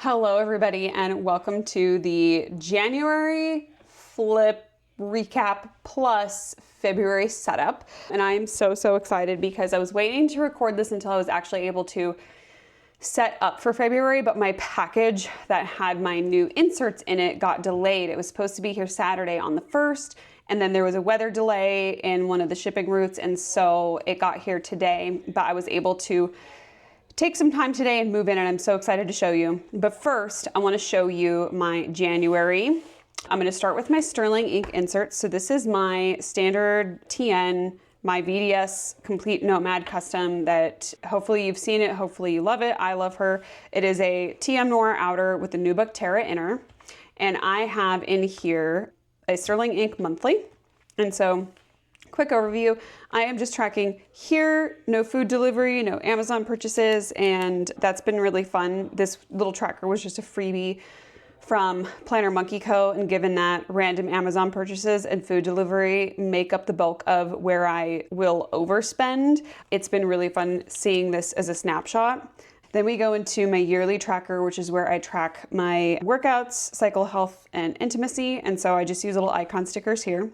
Hello everybody and welcome to the January flip recap plus February setup. And I'm so excited because I was waiting to record this until I was actually able to set up for February, but my package that had my new inserts in it got delayed. It was supposed to be here Saturday on the 1st, and then there was a weather delay in one of the shipping routes, and so it got here today, but I was able to take some time today and move in, and I'm so excited to show you. But first, I want to show you my January. I'm going to start with my sterling ink inserts. So this is my standard TN, my VDS Complete Nomad Custom that hopefully you've seen it, hopefully you love it. I love her. It is a TM Noir outer with the Nubuck Terra inner. And I have in here a sterling ink monthly. And so quick overview, I am just tracking here, no food delivery, no Amazon purchases, and that's been really fun. This little tracker was just a freebie from Planner Monkey Co. And given that random Amazon purchases and food delivery make up the bulk of where I will overspend, it's been really fun seeing this as a snapshot. Then we go into my yearly tracker, which is where I track my workouts, cycle health, and intimacy. And so I just use little icon stickers here.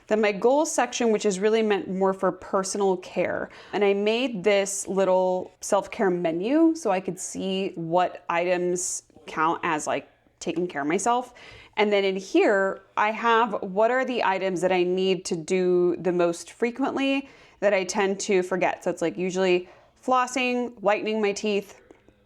Then my goals section, which is really meant more for personal care. And I made this little self-care menu so I could see what items count as like taking care of myself. And then in here, I have what are the items that I need to do the most frequently that I tend to forget. So it's like usually flossing, whitening my teeth,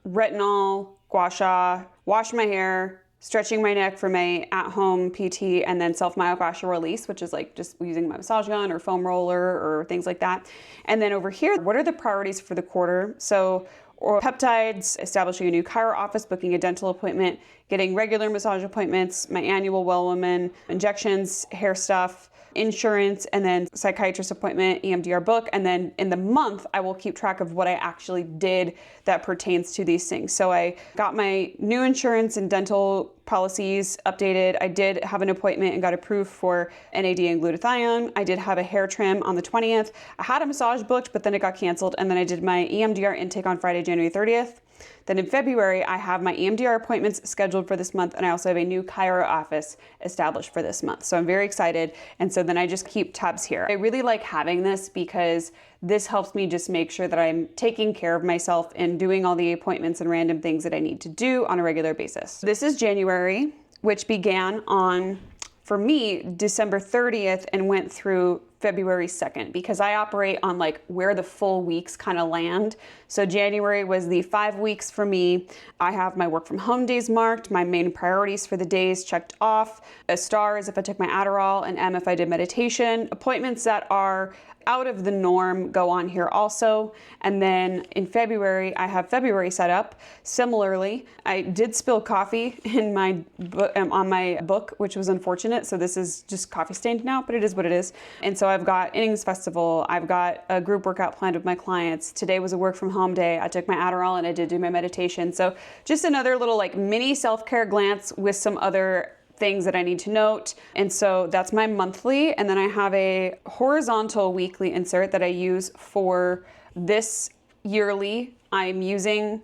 retinol, gua sha, wash my hair, stretching my neck for my at-home PT, and then self-myofascial release, which is like just using my massage gun or foam roller or things like that. And then over here, what are the priorities for the quarter? So, or peptides, establishing a new chiro office, booking a dental appointment, getting regular massage appointments, my annual well woman, injections, hair stuff, insurance, and then psychiatrist appointment, EMDR book. And then in the month, I will keep track of what I actually did that pertains to these things. So I got my new insurance and dental policies updated. I did have an appointment and got approved for NAD and glutathione. I did have a hair trim on the 20th. I had a massage booked, but then it got canceled. And then I did my EMDR intake on Friday, January 30th. Then in February, I have my EMDR appointments scheduled for this month, and I also have a new chiro office established for this month. So I'm very excited. And so then I just keep tabs here. I really like having this because this helps me just make sure that I'm taking care of myself and doing all the appointments and random things that I need to do on a regular basis. This is January, which began on, for me, December 30th and went through February 2nd, because I operate on like where the full weeks kind of land. So January was the 5 weeks for me. I have my work from home days marked, my main priorities for the days checked off, a star is if I took my Adderall, an M if I did meditation. Appointments that are out of the norm go on here also. And then in February, I have February set up. Similarly, I did spill coffee in my on my book, which was unfortunate. So this is just coffee stained now, but it is what it is. And so I've got innings festival. I've got a group workout planned with my clients. Today was a work from home day. I took my Adderall and I did do my meditation. So just another little like mini self-care glance with some other things that I need to note. And so that's my monthly. And then I have a horizontal weekly insert that I use for this yearly. I'm using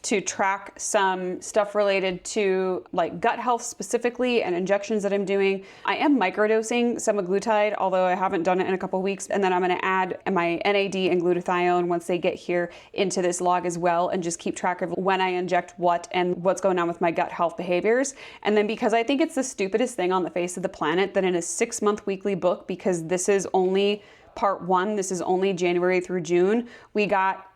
to track some stuff related to like gut health specifically and injections that I'm doing. I am microdosing semaglutide, although I haven't done it in a couple weeks. And then I'm going to add my NAD and glutathione once they get here into this log as well, and just keep track of when I inject what and what's going on with my gut health behaviors. And then because I think it's the stupidest thing on the face of the planet that in a 6-month weekly book, because this is only part 1, this is only January through June, we got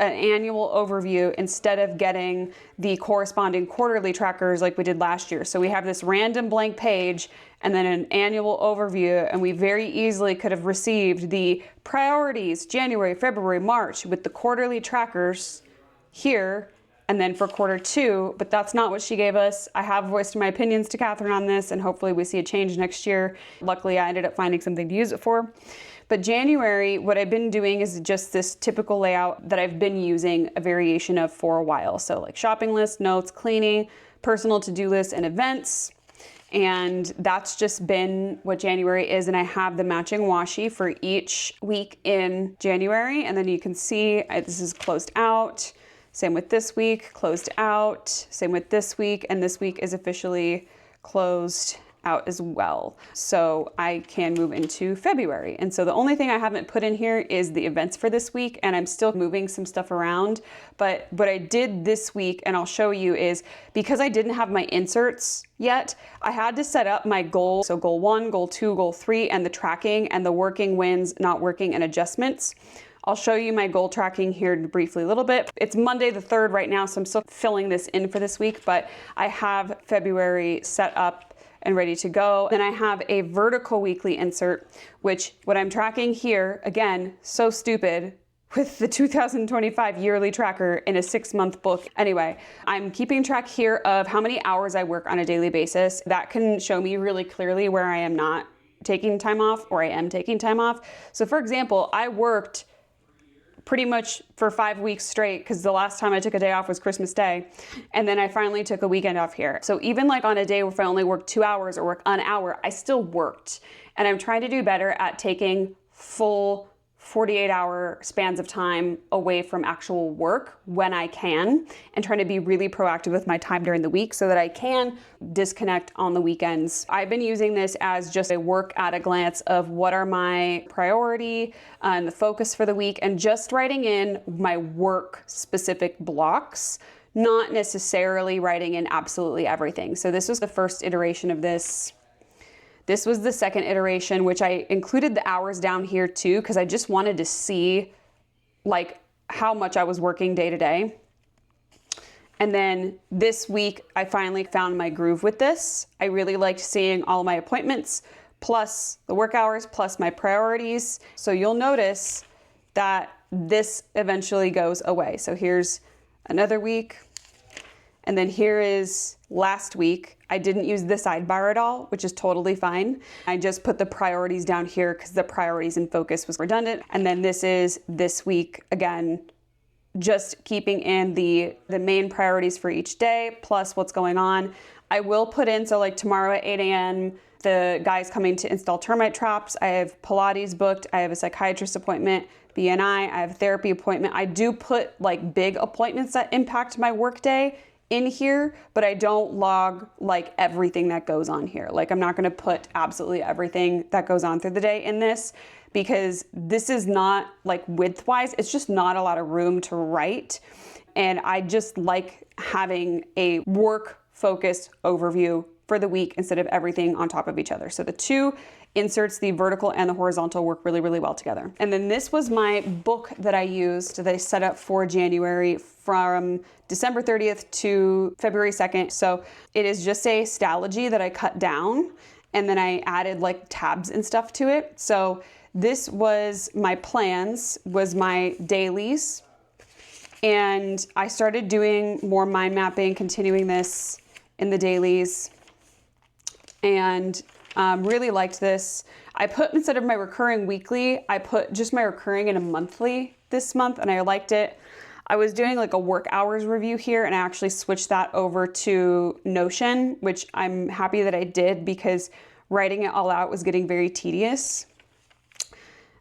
an annual overview instead of getting the corresponding quarterly trackers like we did last year. So we have this random blank page and then an annual overview, and we very easily could have received the priorities January, February, March with the quarterly trackers here, and then for quarter 2, but that's not what she gave us. I have voiced my opinions to Catherine on this, and hopefully we see a change next year. Luckily, I ended up finding something to use it for. But January, what I've been doing is just this typical layout that I've been using a variation of for a while. So like shopping list, notes, cleaning, personal to-do lists, and events. And that's just been what January is. And I have the matching washi for each week in January. And then you can see this is closed out. Same with this week, closed out. Same with this week, and this week is officially closed out as well. So I can move into February. And so the only thing I haven't put in here is the events for this week, and I'm still moving some stuff around. But what I did this week, and I'll show you, is because I didn't have my inserts yet, I had to set up my goal. So goal 1, goal 2, goal 3, and the tracking and the working, wins, not working, and adjustments. I'll show you my goal tracking here briefly a little bit. It's Monday the 3rd right now, so I'm still filling this in for this week, but I have February set up and ready to go. Then I have a vertical weekly insert, which what I'm tracking here, again, so stupid with the 2025 yearly tracker in a 6-month book. Anyway, I'm keeping track here of how many hours I work on a daily basis. That can show me really clearly where I am not taking time off or I am taking time off. So for example, I worked pretty much for 5 weeks straight, because the last time I took a day off was Christmas Day. And then I finally took a weekend off here. So even like on a day where if I only worked 2 hours or work an hour, I still worked. And I'm trying to do better at taking full 48-hour spans of time away from actual work when I can, and trying to be really proactive with my time during the week so that I can disconnect on the weekends. I've been using this as just a work at a glance of what are my priority and the focus for the week, and just writing in my work specific blocks, not necessarily writing in absolutely everything. So this was the first iteration of this. This was the second iteration, which I included the hours down here too, because I just wanted to see like how much I was working day to day. And then this week, I finally found my groove with this. I really liked seeing all my appointments, plus the work hours, plus my priorities. So you'll notice that this eventually goes away. So here's another week. And then here is last week. I didn't use the sidebar at all, which is totally fine. I just put the priorities down here because the priorities and focus was redundant. And then this is this week, again, just keeping in the main priorities for each day, plus what's going on. I will put in, so like tomorrow at 8 a.m., the guy's coming to install termite traps. I have Pilates booked. I have a psychiatrist appointment, BNI. I have a therapy appointment. I do put like big appointments that impact my workday in here, but I don't log like everything that goes on here. Like I'm not going to put absolutely everything that goes on through the day in this, because this is not like width-wise, it's just not a lot of room to write. And I just like having a work-focused overview for the week instead of everything on top of each other. So the two inserts, the vertical and the horizontal, work really, really well together. And then this was my book that I used that I set up for January from December 30th to February 2nd. So it is just a Stalogy that I cut down, and then I added like tabs and stuff to it. So this was my plans, was my dailies. And I started doing more mind mapping, continuing this in the dailies, and really liked this. I put, instead of my recurring weekly, I put just my recurring in a monthly this month, and I liked it. I was doing like a work hours review here, and I actually switched that over to Notion, which I'm happy that I did, because writing it all out was getting very tedious.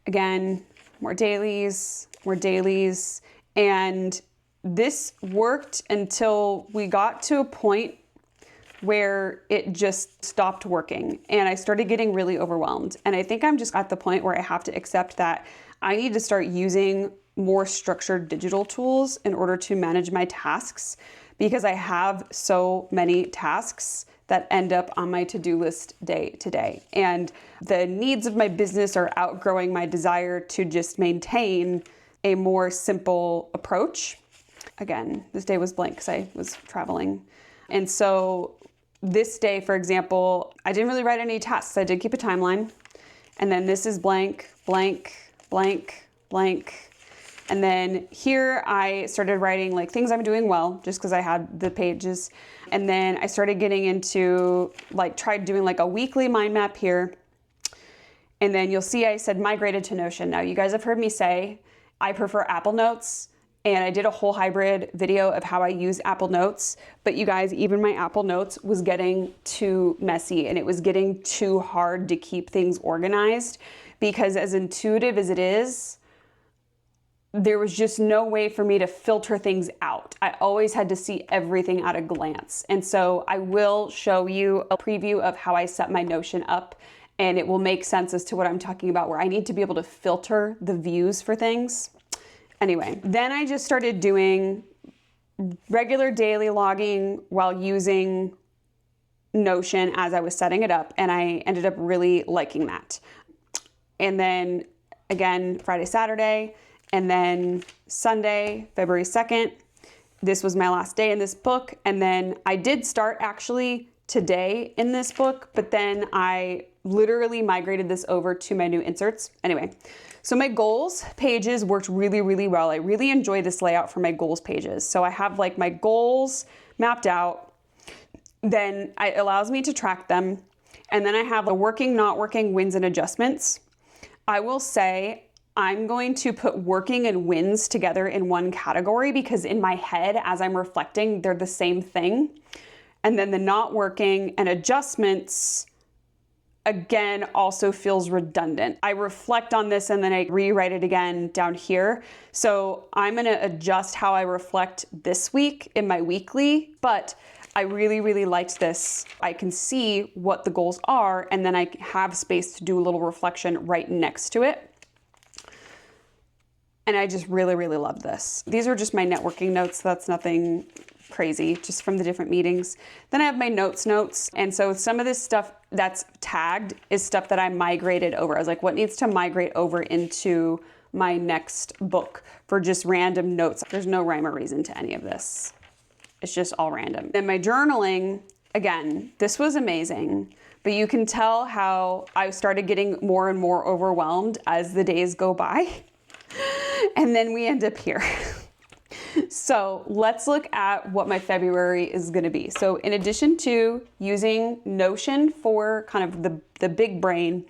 Again, more dailies, and this worked until we got to a point where it just stopped working and I started getting really overwhelmed. And I think I'm just at the point where I have to accept that I need to start using more structured digital tools in order to manage my tasks, because I have so many tasks that end up on my to-do list day to day. And the needs of my business are outgrowing my desire to just maintain a more simple approach. Again, this day was blank because I was traveling. And so this day, for example, I didn't really write any tasks. I did keep a timeline. And then this is blank, blank, blank, blank. And then here I started writing like things I'm doing well, just because I had the pages. And then I started getting into like, tried doing like a weekly mind map here. And then you'll see I said migrated to Notion. Now you guys have heard me say I prefer Apple Notes. And I did a whole hybrid video of how I use Apple Notes. But you guys, even my Apple Notes was getting too messy, and it was getting too hard to keep things organized, because as intuitive as it is, there was just no way for me to filter things out. I always had to see everything at a glance. And so I will show you a preview of how I set my Notion up, and it will make sense as to what I'm talking about, where I need to be able to filter the views for things. Anyway, then I just started doing regular daily logging while using Notion as I was setting it up, and I ended up really liking that. And then again, Friday, Saturday, and then Sunday, February 2nd, this was my last day in this book. And then I did start actually today in this book, but then I literally migrated this over to my new inserts. Anyway, so my goals pages worked really, really well. I really enjoy this layout for my goals pages. So I have like my goals mapped out, then it allows me to track them. And then I have the working, not working, wins and adjustments. I will say I'm going to put working and wins together in one category because in my head, as I'm reflecting, they're the same thing. And then the not working and adjustments, again, also feels redundant. I reflect on this and then I rewrite it again down here. So I'm gonna adjust how I reflect this week in my weekly, but I really, really liked this. I can see what the goals are, and then I have space to do a little reflection right next to it. And I just really, really love this. These are just my networking notes. That's nothing crazy, just from the different meetings. Then I have my notes. And so some of this stuff that's tagged is stuff that I migrated over. I was like, what needs to migrate over into my next book for just random notes? There's no rhyme or reason to any of this. It's just all random. Then my journaling, again, this was amazing, but you can tell how I started getting more and more overwhelmed as the days go by. And then we end up here. So let's look at what my February is gonna be. So in addition to using Notion for kind of the big brain,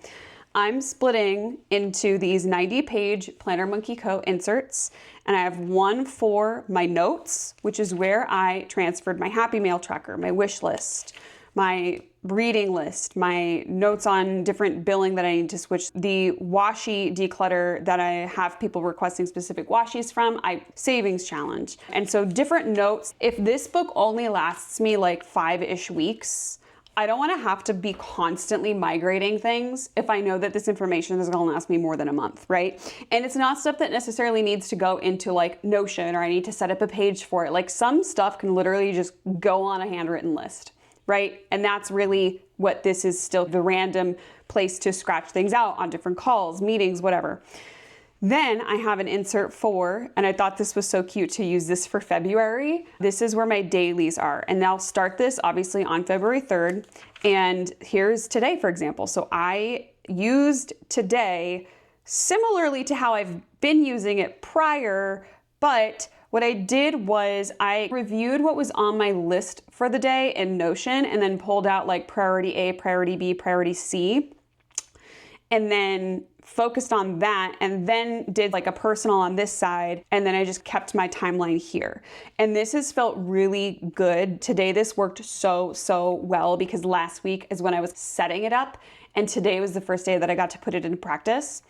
I'm splitting into these 90-page Planner Monkey Co. inserts, and I have one for my notes, which is where I transferred my Happy Mail tracker, my wish list, my reading list, my notes on different billing that I need to switch, the washi declutter that I have people requesting specific washis from, savings challenge. And so different notes. If this book only lasts me like 5-ish weeks, I don't want to have to be constantly migrating things if I know that this information is going to last me more than a month, right? And it's not stuff that necessarily needs to go into like Notion, or I need to set up a page for it. Like some stuff can literally just go on a handwritten list, right? And that's really what this is, still the random place to scratch things out on different calls, meetings, whatever. Then I have an insert for, and I thought this was so cute to use this for February. This is where my dailies are. And I'll start this obviously on February 3rd. And here's today, for example. So I used today similarly to how I've been using it prior, but what I did was I reviewed what was on my list for the day in Notion and then pulled out like priority A, priority B, priority C, and then focused on that, and then did like a personal on this side, and then I just kept my timeline here. And this has felt really good. Today this worked so well because last week is when I was setting it up, and today was the first day that I got to put it into practice.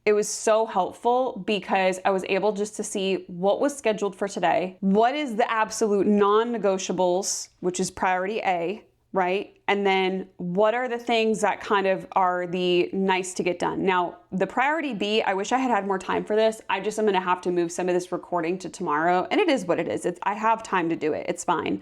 It was so helpful because I was able just to see what was scheduled for today, what is the absolute non-negotiables, which is priority A, right? And then what are the things that kind of are the nice to get done? Now, the priority B, I wish I had had more time for this. I just am gonna have to move some of this recording to tomorrow, and it is what it is. I have time to do it, it's fine.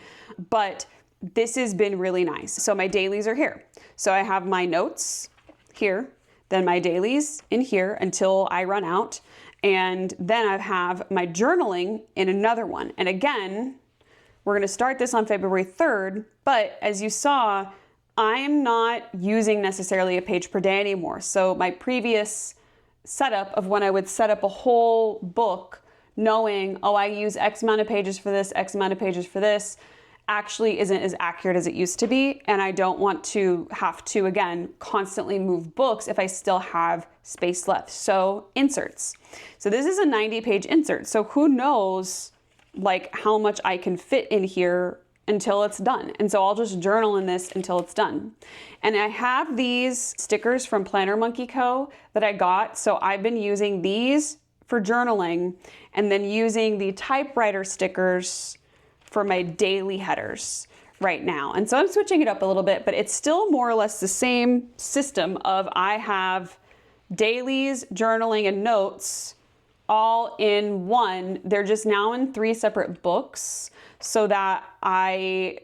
But this has been really nice. So my dailies are here. So I have my notes here, then my dailies in here until I run out. And then I have my journaling in another one. And again, we're gonna start this on February 3rd, but as you saw, I am not using necessarily a page per day anymore. So my previous setup of when I would set up a whole book knowing, oh, I use X amount of pages for this, X amount of pages for this, actually isn't as accurate as it used to be. And I don't want to have to, again, constantly move books if I still have space left. So inserts. So this is a 90-page insert. So who knows like how much I can fit in here until it's done. And so I'll just journal in this until it's done. And I have these stickers from Planner Monkey Co. that I got. So I've been using these for journaling, and then using the typewriter stickers for my daily headers right now. And so I'm switching it up a little bit, but it's still more or less the same system of I have dailies, journaling, and notes all in one. They're just now in 3 separate books so that I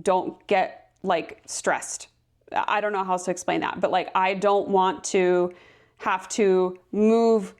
don't get like stressed. I don't know how else to explain that, but like I don't want to have to move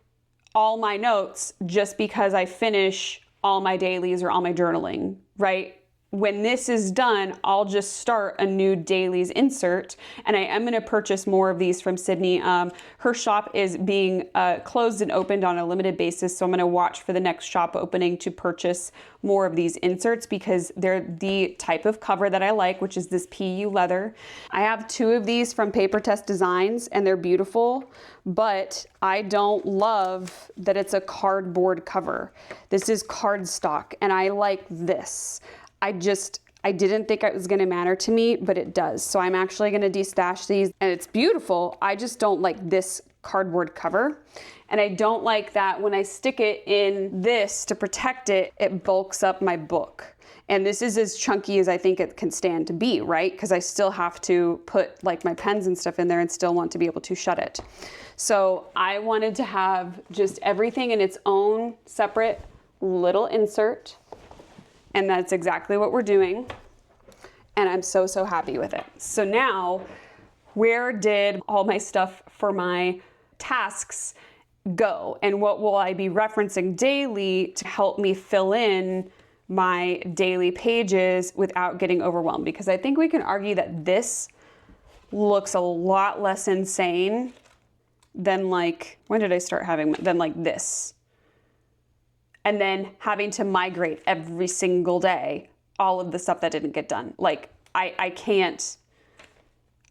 all my notes just because I finish all my dailies or all my journaling, right? When this is done, I'll just start a new dailies insert, and I am going to purchase more of these from Sydney. Her shop is being closed and opened on a limited basis, so I'm going to watch for the next shop opening to purchase more of these inserts because they're the type of cover that I like, which is this PU leather. I have 2 of these from Paper Test Designs, and they're beautiful, but I don't love that it's a cardboard cover. This is cardstock, and I like this. I didn't think it was gonna matter to me, but it does. So I'm actually gonna destash these, and it's beautiful. I just don't like this cardboard cover. And I don't like that when I stick it in this to protect it, it bulks up my book. And this is as chunky as I think it can stand to be, right? Because I still have to put like my pens and stuff in there and still want to be able to shut it. So I wanted to have just everything in its own separate little insert. And that's exactly what we're doing. And I'm so, so happy with it. So now, where did all my stuff for my tasks go? And what will I be referencing daily to help me fill in my daily pages without getting overwhelmed? Because I think we can argue that this looks a lot less insane than like, when did I start having, than like this? And then having to migrate every single day, all of the stuff that didn't get done. Like, I can't,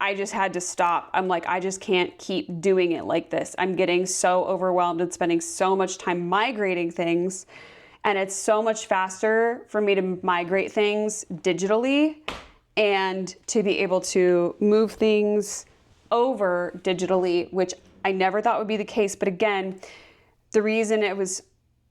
I just had to stop. I'm like, I just can't keep doing it like this. I'm getting so overwhelmed and spending so much time migrating things. And it's so much faster for me to migrate things digitally and to be able to move things over digitally, which I never thought would be the case. But again, the reason it was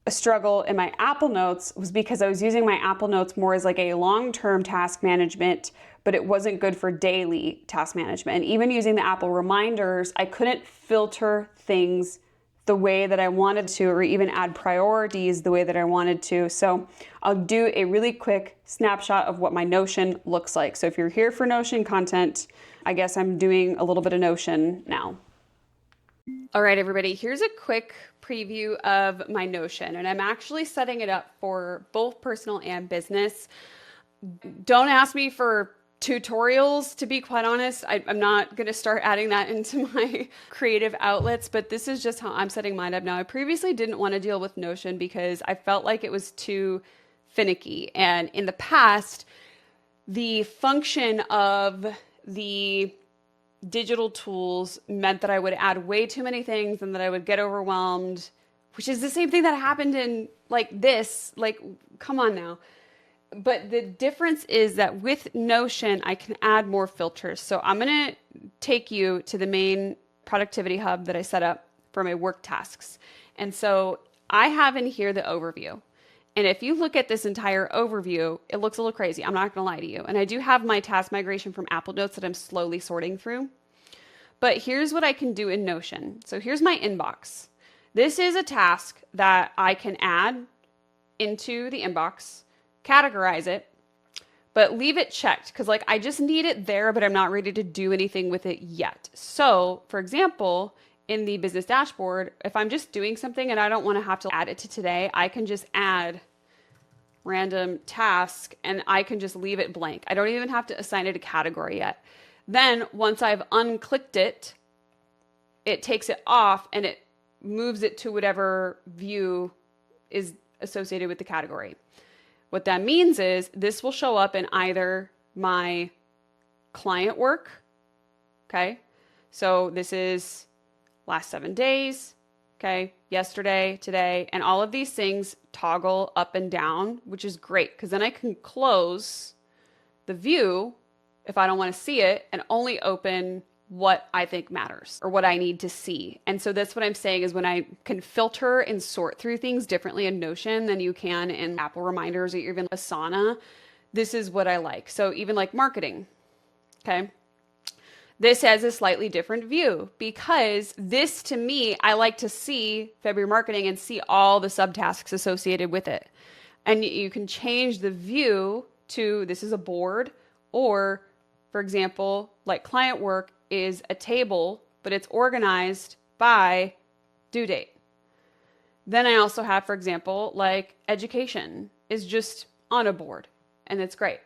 a struggle in my Apple Notes was because I was using my Apple Notes more as like a long-term task management, but it wasn't good for daily task management. And even using the Apple reminders, I couldn't filter things the way that I wanted to, or even add priorities the way that I wanted to. So I'll do a really quick snapshot of what my Notion looks like. So if you're here for Notion content, I guess I'm doing a little bit of Notion now. All right, everybody, here's a quick preview of my Notion, and I'm actually setting it up for both personal and business. Don't ask me for tutorials, to be quite honest. I'm not going to start adding that into my creative outlets, but this is just how I'm setting mine up now. I previously didn't want to deal with Notion because I felt like it was too finicky. And in the past, the function of the digital tools meant that I would add way too many things and that I would get overwhelmed, which is the same thing that happened in like this, like, come on now. But the difference is that with Notion, I can add more filters. So I'm going to take you to the main productivity hub that I set up for my work tasks. And so I have in here the overview. And if you look at this entire overview, it looks a little crazy. I'm not going to lie to you. And I do have my task migration from Apple Notes that I'm slowly sorting through. But here's what I can do in Notion. So here's my inbox. This is a task that I can add into the inbox, categorize it, but leave it checked because like I just need it there, but I'm not ready to do anything with it yet. So for example, in the business dashboard, if I'm just doing something and I don't want to have to add it to today, I can just add random task and I can just leave it blank. I don't even have to assign it a category yet. Then once I've unclicked it, it takes it off and it moves it to whatever view is associated with the category. What that means is this will show up in either my client work, okay? So this is last 7 days, okay? Yesterday, today, and all of these things toggle up and down, which is great because then I can close the view if I don't want to see it and only open what I think matters or what I need to see. And so that's what I'm saying is when I can filter and sort through things differently in Notion than you can in Apple Reminders or even Asana, this is what I like. So even like marketing, okay? This has a slightly different view because this, to me, I like to see February marketing and see all the subtasks associated with it. And you can change the view to this is a board, or for example, like client work is a table, but it's organized by due date. Then I also have, for example, like education is just on a board, and it's great.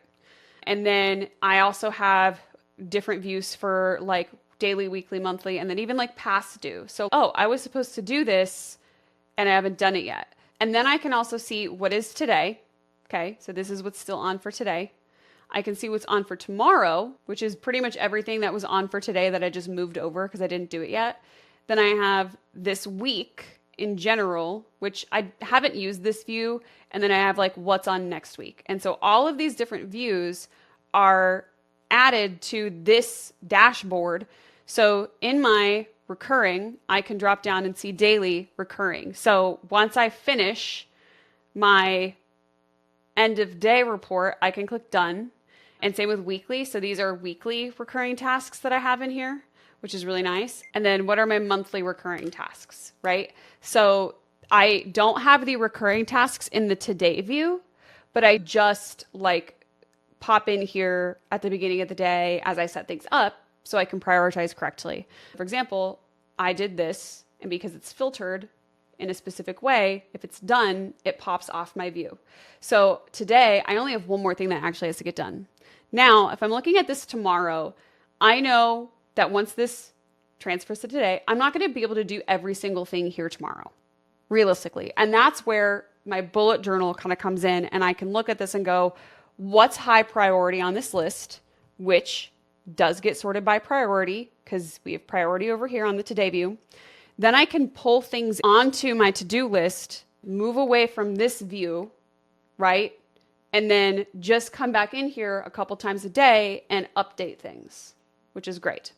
And then I also have different views for like daily, weekly, monthly, and then even like past due. So, oh, I was supposed to do this and I haven't done it yet. And then I can also see what is today. Okay, so this is what's still on for today. I can see what's on for tomorrow, which is pretty much everything that was on for today that I just moved over because I didn't do it yet. Then I have this week in general, which I haven't used this view. And then I have like what's on next week. And so all of these different views are added to this dashboard. So in my recurring, I can drop down and see daily recurring. So once I finish my end of day report, I can click done. And same with weekly. So these are weekly recurring tasks that I have in here, which is really nice. And then what are my monthly recurring tasks, right? So I don't have the recurring tasks in the today view, but I just like pop in here at the beginning of the day as I set things up so I can prioritize correctly. For example, I did this, and because it's filtered in a specific way, if it's done, it pops off my view. So today, I only have one more thing that actually has to get done. Now, if I'm looking at this tomorrow, I know that once this transfers to today, I'm not going to be able to do every single thing here tomorrow, realistically. And that's where my bullet journal kind of comes in, and I can look at this and go, what's high priority on this list, which does get sorted by priority because we have priority over here on the today view. Then I can pull things onto my to-do list, move away from this view, right? And then just come back in here a couple times a day and update things, which is great.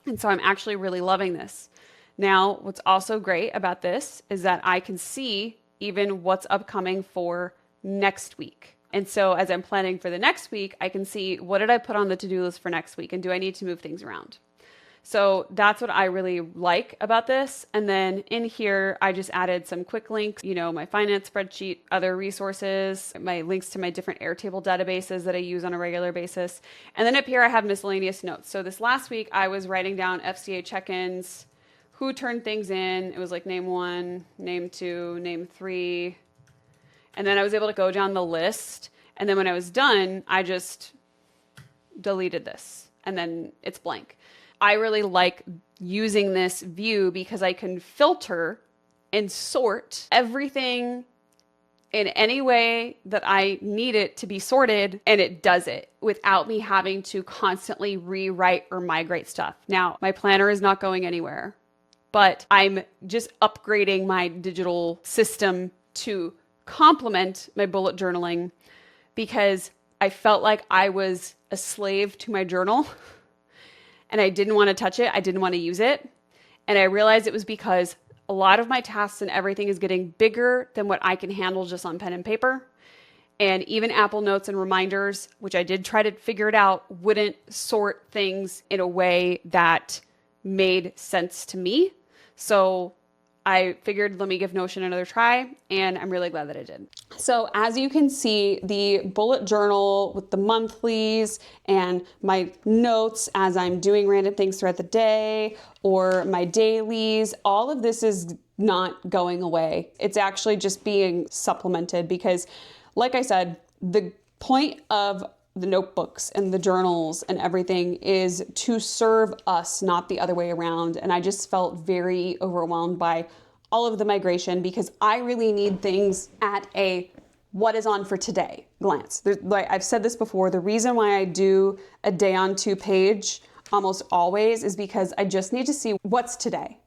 And so I'm actually really loving this. Now, what's also great about this is that I can see even what's upcoming for next week. And so as I'm planning for the next week, I can see what did I put on the to-do list for next week and do I need to move things around? So that's what I really like about this. And then in here, I just added some quick links, my finance spreadsheet, other resources, my links to my different Airtable databases that I use on a regular basis. And then up here, I have miscellaneous notes. So this last week, I was writing down FCA check-ins, who turned things in. It was like name 1, name 2, name 3. And then I was able to go down the list. And then when I was done, I just deleted this. And then it's blank. I really like using this view because I can filter and sort everything in any way that I need it to be sorted, and it does it without me having to constantly rewrite or migrate stuff. Now, my planner is not going anywhere, but I'm just upgrading my digital system to complement my bullet journaling because I felt like I was a slave to my journal. And I didn't want to touch it. I didn't want to use it. And I realized it was because a lot of my tasks and everything is getting bigger than what I can handle just on pen and paper. And even Apple Notes and reminders, which I did try to figure it out, wouldn't sort things in a way that made sense to me. So I figured, let me give Notion another try, and I'm really glad that I did. So as you can see, the bullet journal with the monthlies and my notes as I'm doing random things throughout the day, or my dailies, all of this is not going away. It's actually just being supplemented because, like I said, the point of the notebooks and the journals and everything is to serve us, not the other way around. And I just felt very overwhelmed by all of the migration because I really need things at a what is on for today glance. Like I've said this before, the reason why I do a day on 2 page almost always is because I just need to see what's today.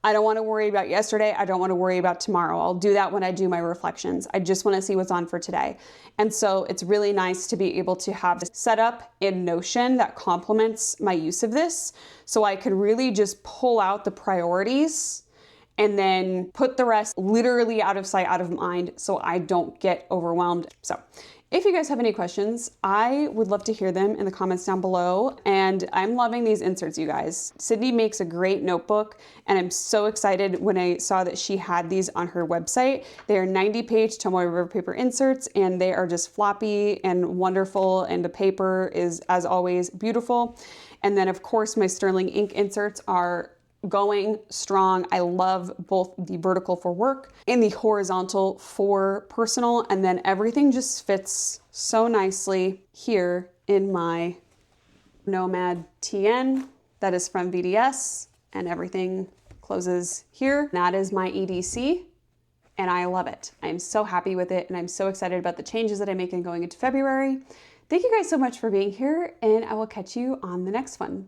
I don't want to worry about yesterday. I don't want to worry about tomorrow. I'll do that when I do my reflections. I just want to see what's on for today. And so it's really nice to be able to have this set up in Notion that complements my use of this. So I could really just pull out the priorities and then put the rest literally out of sight, out of mind, so I don't get overwhelmed. So if you guys have any questions, I would love to hear them in the comments down below. And I'm loving these inserts, you guys. Sydney makes a great notebook, and I'm so excited when I saw that she had these on her website. They are 90-page Tomoe River paper inserts, and they are just floppy and wonderful, and the paper is, as always, beautiful. And then, of course, my Sterling ink inserts are going strong. I love both the vertical for work and the horizontal for personal, and then everything just fits so nicely here in my Nomad TN that is from VDS, and everything closes here. That is my EDC, and I love it. I'm so happy with it, and I'm so excited about the changes that I'm making going into February. Thank you guys so much for being here, and I will catch you on the next one.